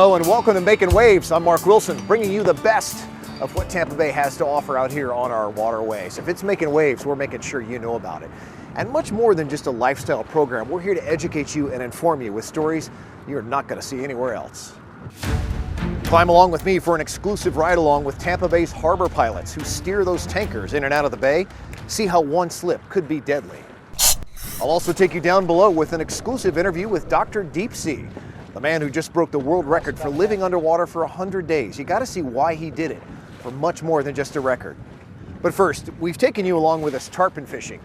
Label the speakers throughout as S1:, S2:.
S1: Hello and welcome to Mak'n Waves. I'm Mark Wilson, bringing you the best of what Tampa Bay has to offer out here on our waterways. If it's making waves, we're making sure you know about it. And much more than just a lifestyle program, we're here to educate you and inform you with stories you're not going to see anywhere else. Climb along with me for an exclusive ride along with Tampa Bay's harbor pilots who steer those tankers in and out of the bay. See how one slip could be deadly. I'll also take you down below with an exclusive interview with Dr. Deep Sea, the man who just broke the world record for living underwater for 100 days. You got to see why he did it, for much more than just a record. But first, we've taken you along with us tarpon fishing.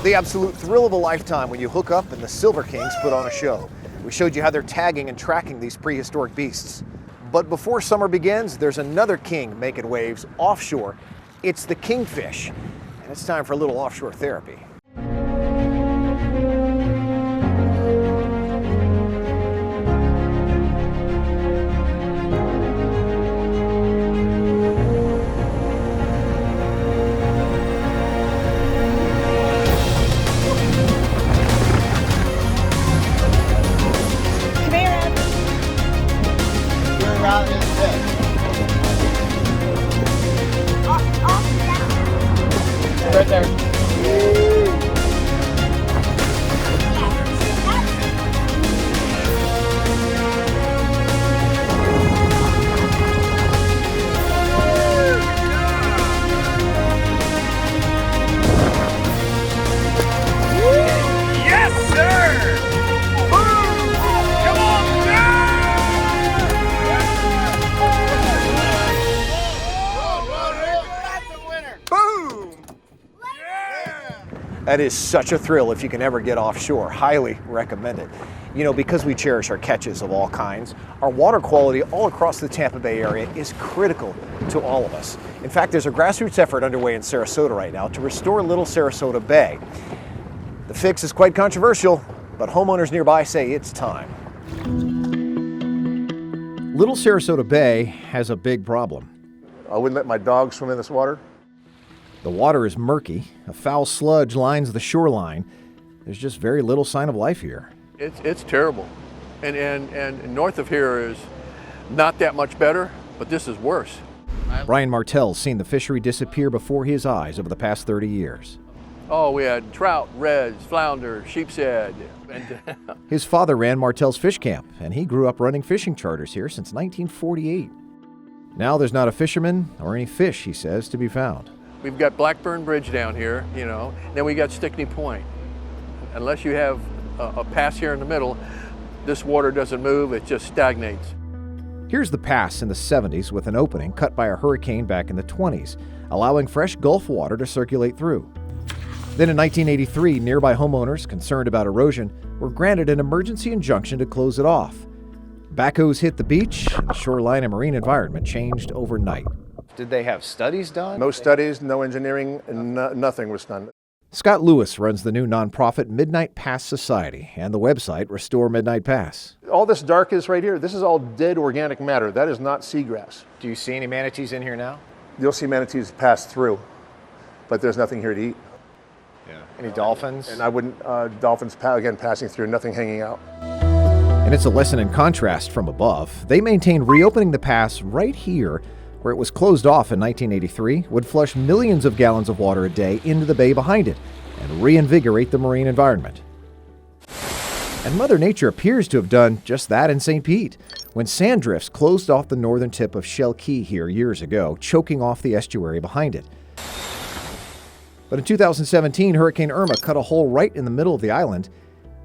S1: The absolute thrill of a lifetime when you hook up and the Silver Kings put on a show. We showed you how they're tagging and tracking these prehistoric beasts. But before summer begins, there's another king making waves offshore. It's the kingfish. And it's time for a little offshore therapy.
S2: Right there.
S3: Yes, sir! Boom! Come on, boom!
S1: That is such a thrill if you can ever get offshore. Highly recommend it. You know, because we cherish our catches of all kinds, our water quality all across the Tampa Bay area is critical to all of us. In fact, there's a grassroots effort underway in Sarasota right now to restore Little Sarasota Bay. The fix is quite controversial, but homeowners nearby say it's time. Little Sarasota Bay has a big problem.
S4: I wouldn't let my dog swim in this water.
S1: The water is murky, a foul sludge lines the shoreline. There's just very little sign of life here.
S5: It's terrible. And north of here is not that much better, but this is worse.
S1: Ryan Martell's seen the fishery disappear before his eyes over the past 30 years.
S5: Oh, we had trout, reds, flounder, sheep's head. And
S1: His father ran Martell's fish camp, and he grew up running fishing charters here since 1948. Now there's not a fisherman or any fish, he says, to be found.
S5: we've got Blackburn Bridge down here, you know, then we got Stickney Point. Unless you have a pass here in the middle, this water doesn't move, it just stagnates.
S1: Here's the pass in the 70s with an opening cut by a hurricane back in the 20s, allowing fresh Gulf water to circulate through. Then in 1983, nearby homeowners concerned about erosion were granted an emergency injunction to close it off. Backhoes hit the beach, and the shoreline and marine environment changed overnight.
S6: Did they have studies done?
S4: No studies, no engineering, and nothing was done.
S1: Scott Lewis runs the new nonprofit Midnight Pass Society and the website Restore Midnight Pass.
S4: All this dark is right here. This is all dead organic matter. That is not seagrass.
S6: Do you see any manatees in here now?
S4: You'll see manatees pass through, but there's nothing here to eat.
S6: Yeah. Any dolphins?
S4: And I wouldn't, dolphins, again, passing through, nothing hanging out.
S1: And it's a lesson in contrast from above. They maintain reopening the pass right here, where it was closed off in 1983, would flush millions of gallons of water a day into the bay behind it and reinvigorate the marine environment. And Mother Nature appears to have done just that in St. Pete, when sand drifts closed off the northern tip of Shell Key here years ago, choking off the estuary behind it. But in 2017, Hurricane Irma cut a hole right in the middle of the island,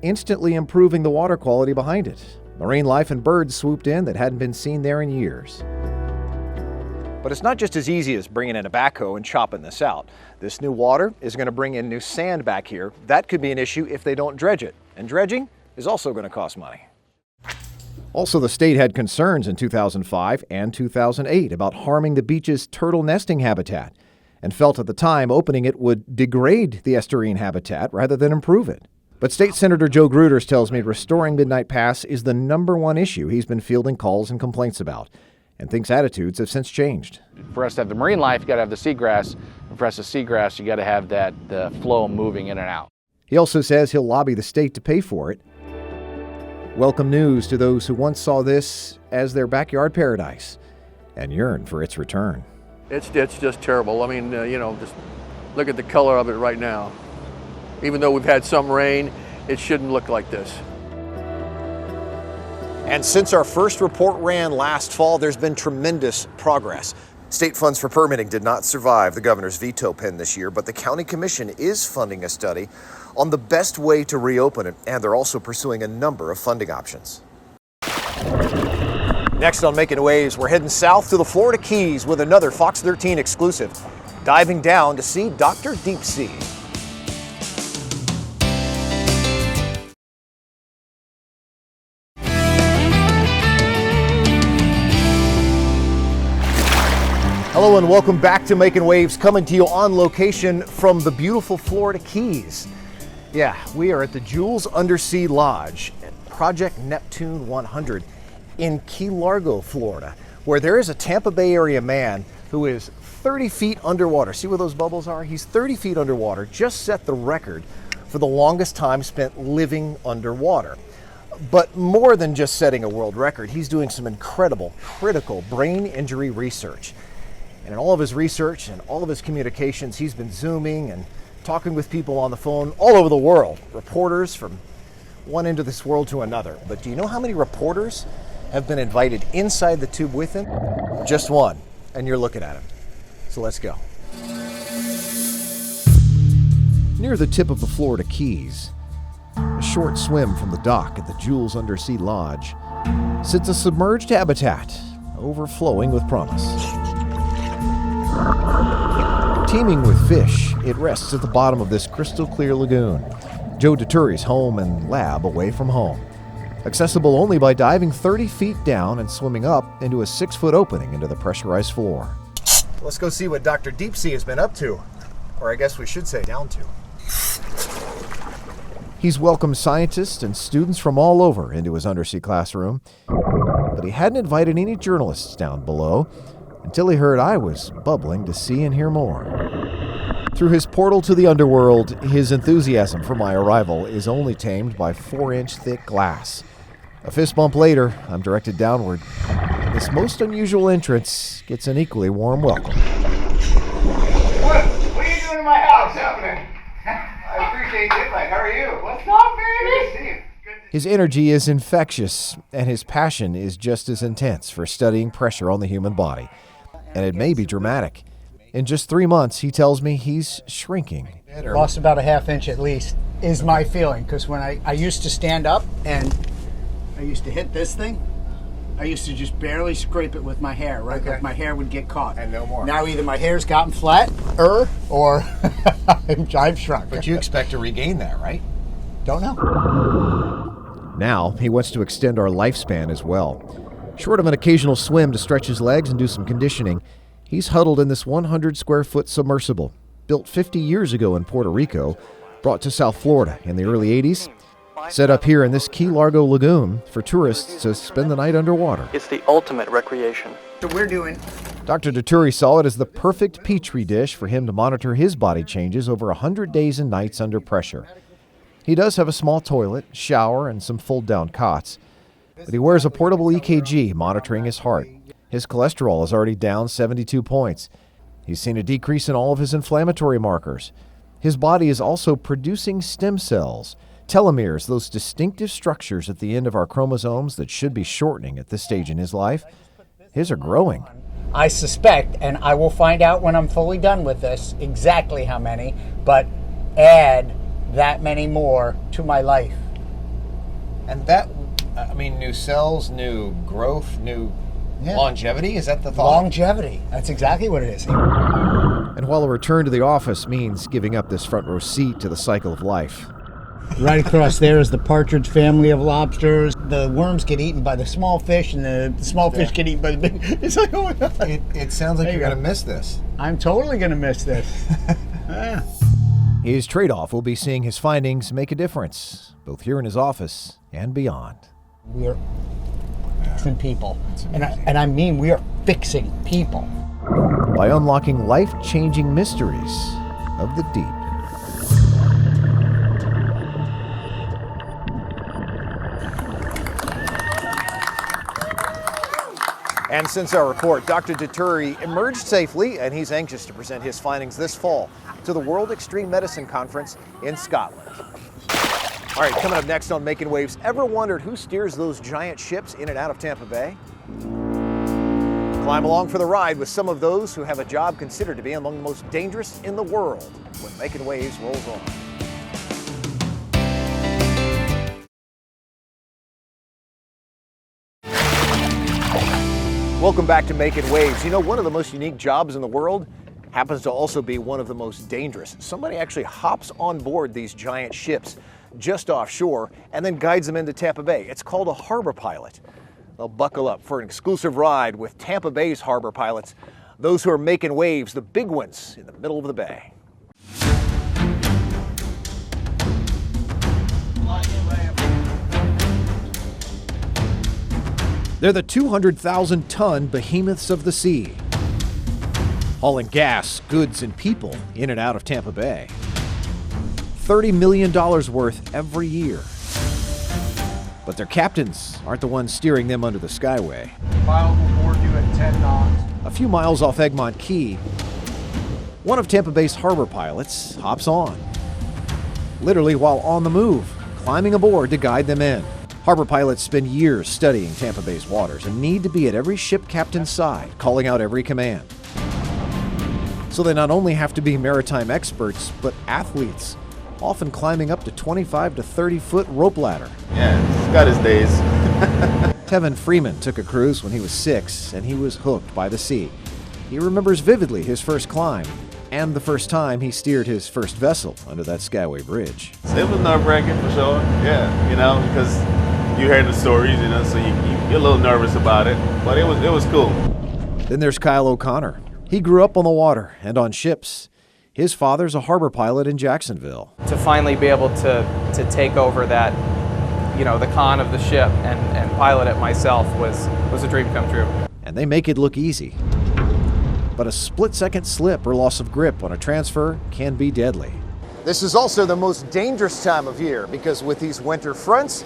S1: instantly improving the water quality behind it. Marine life and birds swooped in that hadn't been seen there in years. But it's not just as easy as bringing in a backhoe and chopping this out. This new water is going to bring in new sand back here. That could be an issue if they don't dredge it. And dredging is also going to cost money. Also, the state had concerns in 2005 and 2008 about harming the beach's turtle nesting habitat, and felt at the time opening it would degrade the estuarine habitat rather than improve it. But State Senator Joe Gruters tells me restoring Midnight Pass is the #1 issue he's been fielding calls and complaints about, and thinks attitudes have since changed.
S2: For us to have the marine life, you got to have the seagrass. And for us to seagrass, you got to have the flow moving in and out.
S1: He also says he'll lobby the state to pay for it. Welcome news to those who once saw this as their backyard paradise and yearn for its return.
S5: It's just terrible. I mean, just look at the color of it right now. Even though we've had some rain, it shouldn't look like this.
S7: And since our first report ran last fall, there's been tremendous progress. State funds for permitting did not survive the governor's veto pen this year, but the county commission is funding a study on the best way to reopen it, and they're also pursuing a number of funding options. Next on Mak'n Waves, we're heading south to the Florida Keys with another Fox 13 exclusive, diving down to see Dr. Deep Sea. Hello and welcome back to Mak'n Waves, coming to you on location from the beautiful Florida Keys. Yeah, we are at the Jules Undersea Lodge at Project Neptune 100 in Key Largo, Florida, where there is a Tampa Bay area man who is 30 feet underwater. See where those bubbles are? He's 30 feet underwater, just set the record for the longest time spent living underwater. But more than just setting a world record, he's doing some incredible, critical brain injury research. And in all of his research and all of his communications, he's been Zooming and talking with people on the phone all over the world, reporters from one end of this world to another. But do you know how many reporters have been invited inside the tube with him? Just one, and you're looking at him. So let's go.
S1: Near the tip of the Florida Keys, a short swim from the dock at the Jules Undersea Lodge, sits a submerged habitat overflowing with promise. Teeming with fish, it rests at the bottom of this crystal clear lagoon, Joe DeTuri's home and lab away from home. Accessible only by diving 30 feet down and swimming up into a 6-foot opening into the pressurized floor.
S6: Let's go see what Dr. Deep Sea has been up to. Or I guess we should say down to.
S1: He's welcomed scientists and students from all over into his undersea classroom, but he hadn't invited any journalists down below until he heard I was bubbling to see and hear more. Through his portal to the underworld, his enthusiasm for my arrival is only tamed by 4-inch thick glass. A fist bump later, I'm directed downward. This most unusual entrance gets an equally warm welcome.
S3: What are you doing in my house? What's happening? I appreciate the invite. How are you? What's up, baby? Good to see you.
S1: His energy is infectious, and his passion is just as intense for studying pressure on the human body. And it may be dramatic. In just 3 months, he tells me he's shrinking.
S8: Lost about a half inch at least, is my feeling. Because when I used to stand up and I used to hit this thing, I used to just barely scrape it with my hair, right?
S6: Okay.
S8: Like my hair would get caught.
S6: And no more.
S8: Now either my hair's gotten flat, or I've shrunk.
S6: But you expect to regain that, right?
S8: Don't know.
S1: Now, he wants to extend our lifespan as well. Short of an occasional swim to stretch his legs and do some conditioning, he's huddled in this 100-square-foot submersible, built 50 years ago in Puerto Rico, brought to South Florida in the early 80s, set up here in this Key Largo lagoon for tourists to spend the night underwater.
S9: It's the ultimate recreation.
S8: So we're doing...
S1: Dr. DeTuri saw it as the perfect petri dish for him to monitor his body changes over 100 days and nights under pressure. He does have a small toilet, shower, and some fold-down cots, but he wears a portable EKG monitoring his heart. His cholesterol is already down 72 points. He's seen a decrease in all of his inflammatory markers. His body is also producing stem cells, telomeres, those distinctive structures at the end of our chromosomes that should be shortening at this stage in his life. His are growing.
S8: I suspect, and I will find out when I'm fully done with this, exactly how many, but add that many more to my life.
S6: And that, I mean, new cells, new growth, new longevity? Is that the thought?
S8: Longevity. That's exactly what it is.
S1: And while a return to the office means giving up this front row seat to the cycle of life.
S8: Right across there is the partridge family of lobsters. The worms get eaten by the small fish, and the small fish get eaten by the big. It's like, oh my God.
S6: It sounds like you're going to miss this.
S8: I'm totally going to miss this.
S1: His trade-off will be seeing his findings make a difference, both here in his office and beyond.
S8: We're fixing people. And I mean, we are fixing people.
S1: By unlocking life-changing mysteries of the deep.
S7: And since our report, Dr. Deturi emerged safely, and he's anxious to present his findings this fall to the World Extreme Medicine Conference in Scotland. All right, coming up next on Mak'n Waves, ever wondered who steers those giant ships in and out of Tampa Bay? Climb along for the ride with some of those who have a job considered to be among the most dangerous in the world when Mak'n Waves rolls on. Welcome back to Mak'n Waves. You know, one of the most unique jobs in the world happens to also be one of the most dangerous. Somebody actually hops on board these giant ships just offshore and then guides them into Tampa Bay. It's called a harbor pilot. They'll buckle up for an exclusive ride with Tampa Bay's harbor pilots, those who are making waves, the big ones in the middle of the bay.
S1: They're the 200,000-ton behemoths of the sea, hauling gas, goods, and people in and out of Tampa Bay. $30 million worth every year. But their captains aren't the ones steering them under the skyway.
S9: Pilot will board you at 10 knots.
S1: A few miles off Egmont Key, one of Tampa Bay's harbor pilots hops on, literally while on the move, climbing aboard to guide them in. Harbor pilots spend years studying Tampa Bay's waters and need to be at every ship captain's side, calling out every command. So they not only have to be maritime experts, but athletes, often climbing up to 25 to 30-foot rope ladder.
S10: Yeah, it's got his days.
S1: Tevin Freeman took a cruise when he was 6, and he was hooked by the sea. He remembers vividly his first climb and the first time he steered his first vessel under that Skyway Bridge.
S10: It was nerve-wracking for sure, yeah, you know, because you heard the stories, you know, so you're a little nervous about it, but it was cool.
S1: Then there's Kyle O'Connor. He grew up on the water and on ships. His father's a harbor pilot in Jacksonville.
S11: To finally be able to take over that, you know, the con of the ship and pilot it myself was a dream come true.
S1: And they make it look easy. But a split-second slip or loss of grip on a transfer can be deadly.
S7: This is also the most dangerous time of year because with these winter fronts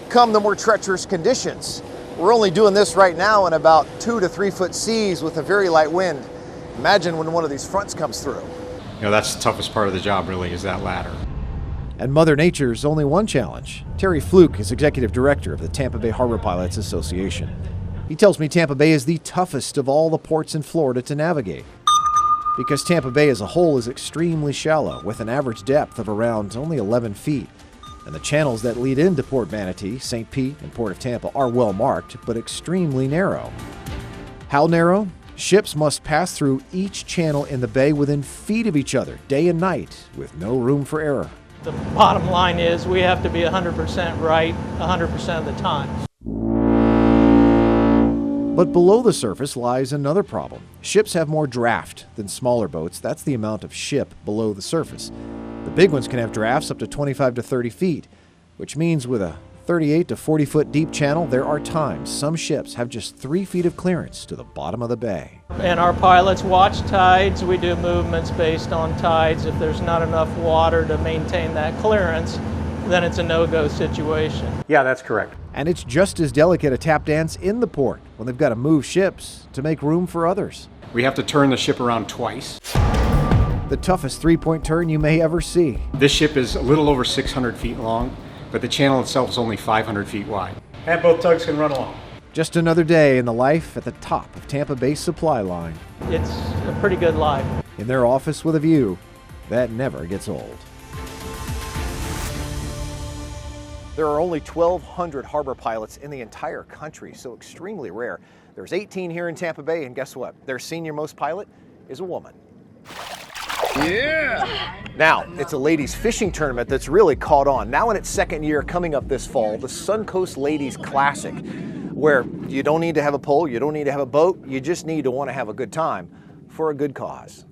S7: come the more treacherous conditions. We're only doing this right now in about 2 to 3 foot seas with a very light wind. Imagine when one of these fronts comes through.
S12: You know, that's the toughest part of the job, really, is that ladder.
S1: And Mother Nature's only one challenge. Terry Fluke is executive director of the Tampa Bay Harbor Pilots Association. He tells me Tampa Bay is the toughest of all the ports in Florida to navigate, because Tampa Bay as a whole is extremely shallow, with an average depth of around only 11 feet. And the channels that lead into Port Manatee, St. Pete, and Port of Tampa are well marked, but extremely narrow. How narrow? Ships must pass through each channel in the bay within feet of each other, day and night, with no room for error.
S13: The bottom line is we have to be 100% right 100% of the time.
S1: But below the surface lies another problem. Ships have more draft than smaller boats. That's the amount of ship below the surface. The big ones can have drafts up to 25 to 30 feet, which means with a 38 to 40 foot deep channel, there are times some ships have just 3 feet of clearance to the bottom of the bay.
S13: And our pilots watch tides. We do movements based on tides. If there's not enough water to maintain that clearance, then it's a no-go situation.
S12: Yeah, that's correct.
S1: And it's just as delicate a tap dance in the port when they've got to move ships to make room for others.
S12: We have to turn the ship around twice.
S1: The toughest three-point turn you may ever see.
S12: This ship is a little over 600 feet long, but the channel itself is only 500 feet wide.
S9: And both tugs can run along.
S1: Just another day in the life at the top of Tampa Bay's supply line.
S13: It's a pretty good life.
S1: In their office with a view that never gets old.
S7: There are only 1,200 harbor pilots in the entire country, so extremely rare. There's 18 here in Tampa Bay, and guess what? Their senior-most pilot is a woman.
S3: Yeah!
S7: Now, it's a ladies fishing tournament that's really caught on. Now in its second year, coming up this fall, the Suncoast Ladies Classic, where you don't need to have a pole, you don't need to have a boat, you just need to want to have a good time for a good cause.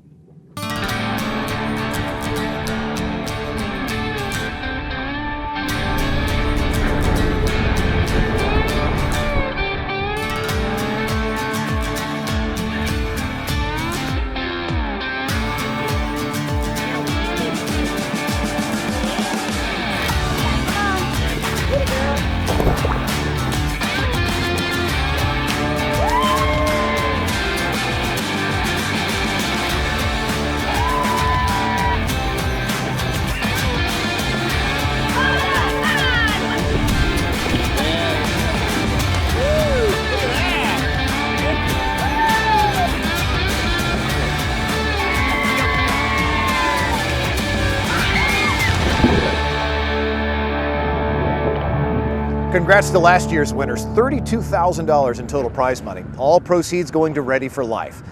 S7: Congrats to last year's winners, $32,000 in total prize money, all proceeds going to Ready for Life.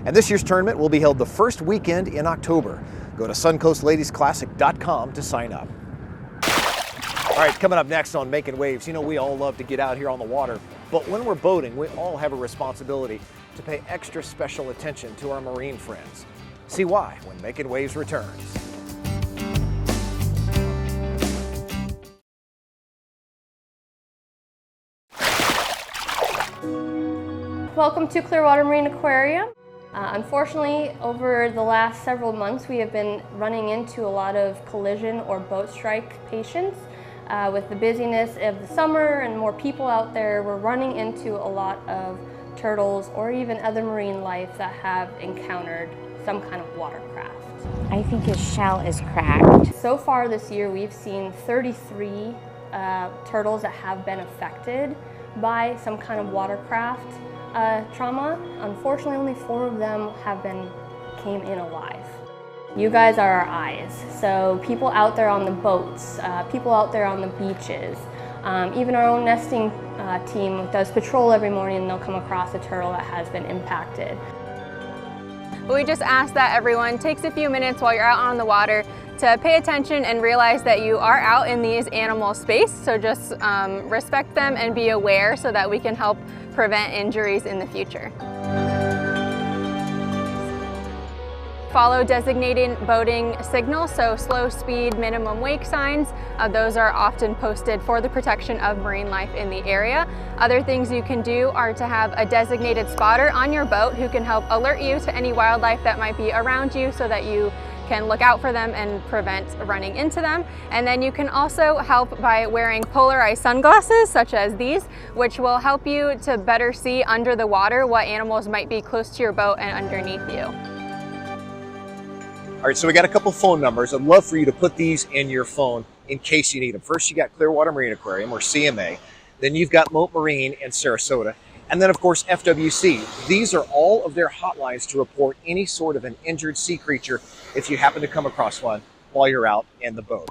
S7: And this year's tournament will be held the first weekend in October. Go to suncoastladiesclassic.com to sign up. All right, coming up next on Mak'n Waves, you know we all love to get out here on the water, but when we're boating, we all have a responsibility to pay extra special attention to our marine friends. See why when Mak'n Waves returns.
S14: Welcome to Clearwater Marine Aquarium. Unfortunately, over the last several months, we have been running into a lot of collision or boat strike patients. With the busyness of the summer and more people out there, we're running into a lot of turtles or even other marine life that have encountered some kind of watercraft.
S15: I think his shell is cracked.
S14: So far this year, we've seen 33 turtles that have been affected by some kind of watercraft trauma. Unfortunately, only 4 of them came in alive. You guys are our eyes. So people out there on the boats, people out there on the beaches, even our own nesting team does patrol every morning and they'll come across a turtle that has been impacted.
S16: We just ask that everyone takes a few minutes while you're out on the water to pay attention and realize that you are out in these animals' space. So just respect them and be aware so that we can help prevent injuries in the future. Follow designated boating signals, so slow speed, minimum wake signs. Those are often posted for the protection of marine life in the area. Other things you can do are to have a designated spotter on your boat who can help alert you to any wildlife that might be around you so that you can look out for them and prevent running into them. And then you can also help by wearing polarized sunglasses such as these, which will help you to better see under the water what animals might be close to your boat and underneath you.
S7: All right, so we got a couple phone numbers. I'd love for you to put these in your phone in case you need them. First, you got Clearwater Marine Aquarium, or CMA. Then you've got Moat Marine in Sarasota. And then, of course, FWC. These are all of their hotlines to report any sort of an injured sea creature if you happen to come across one while you're out in the boat.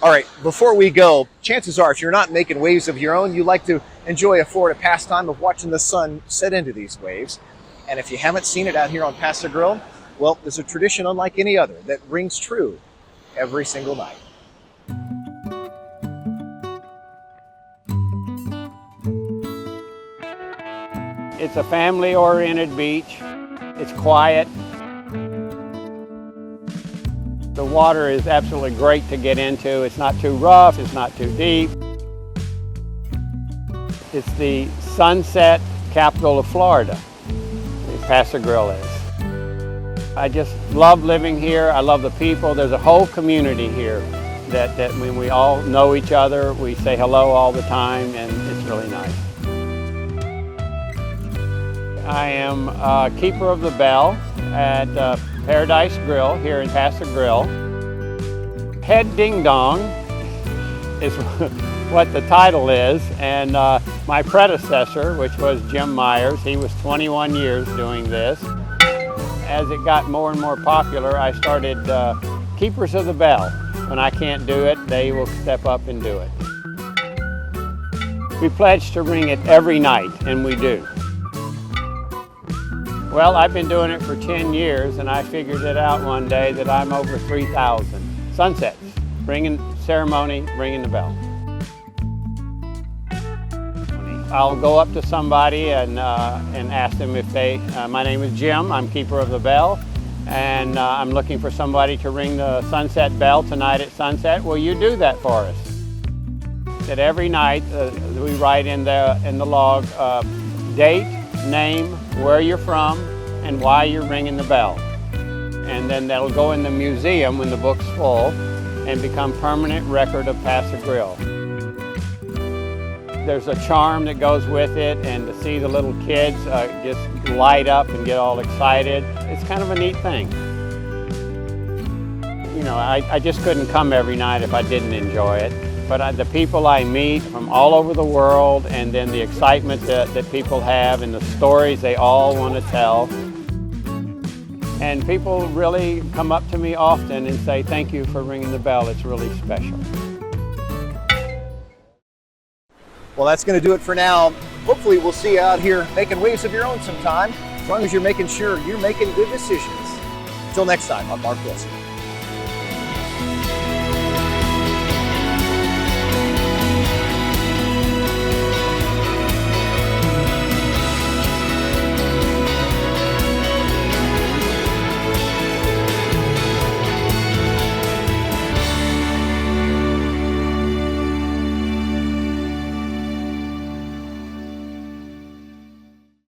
S7: All right, before we go, chances are if you're not making waves of your own, you like to enjoy a Florida pastime of watching the sun set into these waves. And if you haven't seen it out here on Pass-a-grille, well, there's a tradition unlike any other that rings true every single night.
S17: It's a family-oriented beach. It's quiet. The water is absolutely great to get into. It's not too rough, it's not too deep. It's the sunset capital of Florida, Pass-a-grille is. I just love living here. I love the people. There's a whole community here that when we all know each other, we say hello all the time, and it's really nice. I am a keeper of the bell at Paradise Grill here in Pass-a-grille. Head Ding Dong is what the title is, and my predecessor, which was Jim Myers, he was 21 years doing this. As it got more and more popular, I started Keepers of the Bell. When I can't do it, they will step up and do it. We pledge to ring it every night, and we do. Well, I've been doing it for 10 years, and I figured it out one day that I'm over 3,000 sunsets, ringing ceremony, ringing the bell. I'll go up to somebody and ask them if they, my name is Jim, I'm keeper of the bell, and I'm looking for somebody to ring the sunset bell tonight at sunset. Will you do that for us? That every night we write in the log date, name, where you're from, and why you're ringing the bell. And then that'll go in the museum when the book's full and become permanent record of Pass-a-grille. There's a charm that goes with it, and to see the little kids just light up and get all excited, it's kind of a neat thing. You know, I just couldn't come every night if I didn't enjoy it. But the people I meet from all over the world, and then the excitement that people have and the stories they all want to tell. And people really come up to me often and say, thank you for ringing the bell, it's really special.
S7: Well, that's going to do it for now. Hopefully we'll see you out here making waves of your own sometime, as long as you're making sure you're making good decisions. Until next time, I'm Mark Wilson.